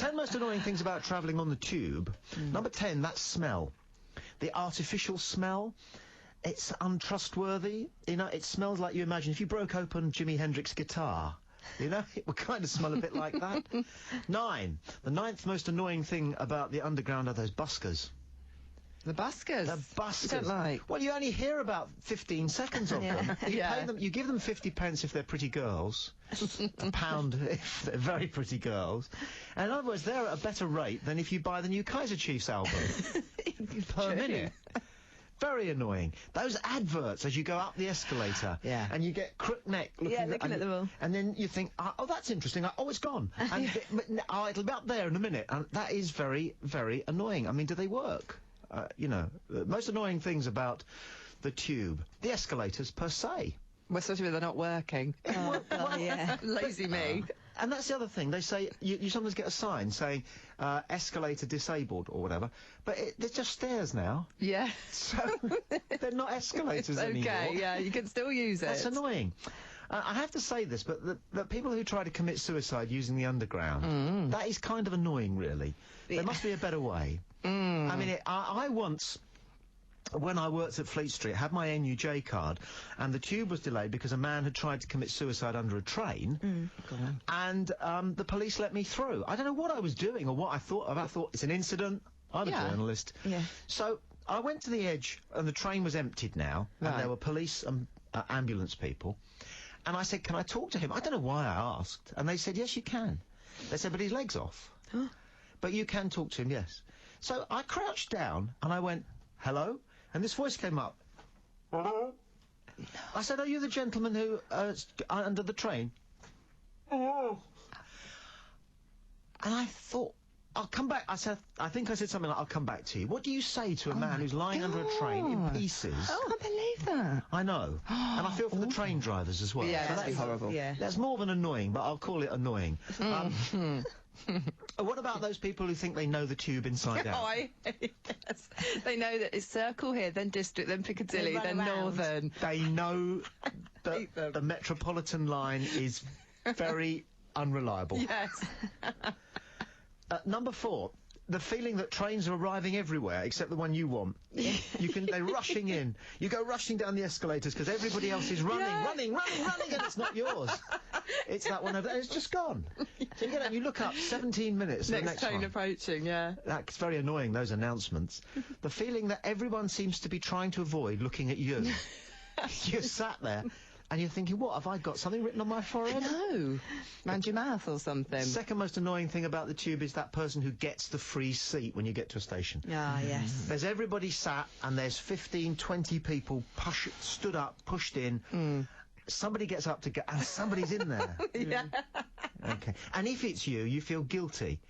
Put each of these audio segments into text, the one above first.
10 most annoying things about travelling on the tube. Number 10, that smell. The artificial smell. It's untrustworthy. You know, it smells like you imagine if you broke open Jimi Hendrix's guitar. You know, it would kind of smell a bit like that. 9. The 9th most annoying thing about the underground are those buskers. The buskers? The buskers. You don't like? Well, you only hear about 15 seconds of them. You pay them, you give them 50 pence if they're pretty girls, a pound if they're very pretty girls. And in other words, they're at a better rate than if you buy the new Kaiser Chiefs album per minute. Very annoying. Those adverts as you go up the escalator, and you get crook neck looking, looking at them all. And then you think, oh, that's interesting. Oh, it's gone. And it'll be up there in a minute. And that is very, very annoying. I mean, do they work? You know, the most annoying things about the tube, the escalators per se. Well, especially when they're not working. Oh, yeah. Lazy me. And that's the other thing. They say, you sometimes get a sign saying, escalator disabled or whatever, but they're just stairs now. Yeah. So, they're not escalators anymore. Okay, yeah, you can still use it. That's annoying. I have to say this, but the people who try to commit suicide using the underground, that is kind of annoying, really. There must be a better way. I mean, I once, when I worked at Fleet Street, had my NUJ card, and the tube was delayed because a man had tried to commit suicide under a train, and the police let me through. I don't know what I was doing or what I thought of. I thought, it's an incident. I'm a journalist. Yeah. So I went to the edge, and the train was emptied now, and there were police and ambulance people. And I said, can I talk to him? I don't know why I asked. And they said, yes, you can. They said, but his leg's off. But you can talk to him, yes. So I crouched down, and I went, hello? And this voice came up. Hello? I said, are you the gentleman who, under the train? And I thought, I'll come back. I think I said something like, I'll come back to you. What do you say to a man who's lying under a train in pieces? Oh, I can't believe that. I know. And I feel for the train drivers as well. Yeah, so that's horrible. Yeah. That's more than annoying, but I'll call it annoying. What about those people who think they know the tube inside out? Oh, yes. They know that it's Circle here, then District, then Piccadilly, then Northern. They know that the Metropolitan line is very unreliable. Yes. Number 4, the feeling that trains are arriving everywhere except the one you want. They're rushing in. You go rushing down the escalators because everybody else is running, and it's not yours. It's that one over there. It's just gone. So you get up, you look up, 17 minutes. Next train approaching, yeah. That's very annoying, those announcements. The feeling that everyone seems to be trying to avoid looking at you. You're sat there. And you're thinking, what, have I got something written on my forehead? No. Round your mouth or something. Second most annoying thing about the tube is that person who gets the free seat when you get to a station. Ah, yes. There's everybody sat, and there's 15, 20 people stood up, pushed in. Somebody gets up to go, and somebody's in there. Yeah. Okay. And if it's you, you feel guilty.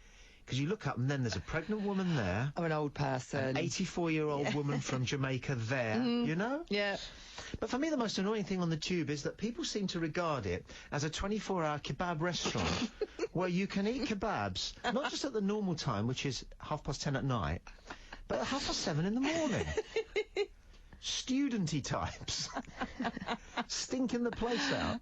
Because you look up, and then there's a pregnant woman there. Or an old person. An 84-year-old woman from Jamaica there, you know? Yeah. But for me, the most annoying thing on the tube is that people seem to regard it as a 24-hour kebab restaurant where you can eat kebabs, not just at the normal time, which is 10:30 at night, but at 7:30 in the morning. Studenty types. Stinking the place out.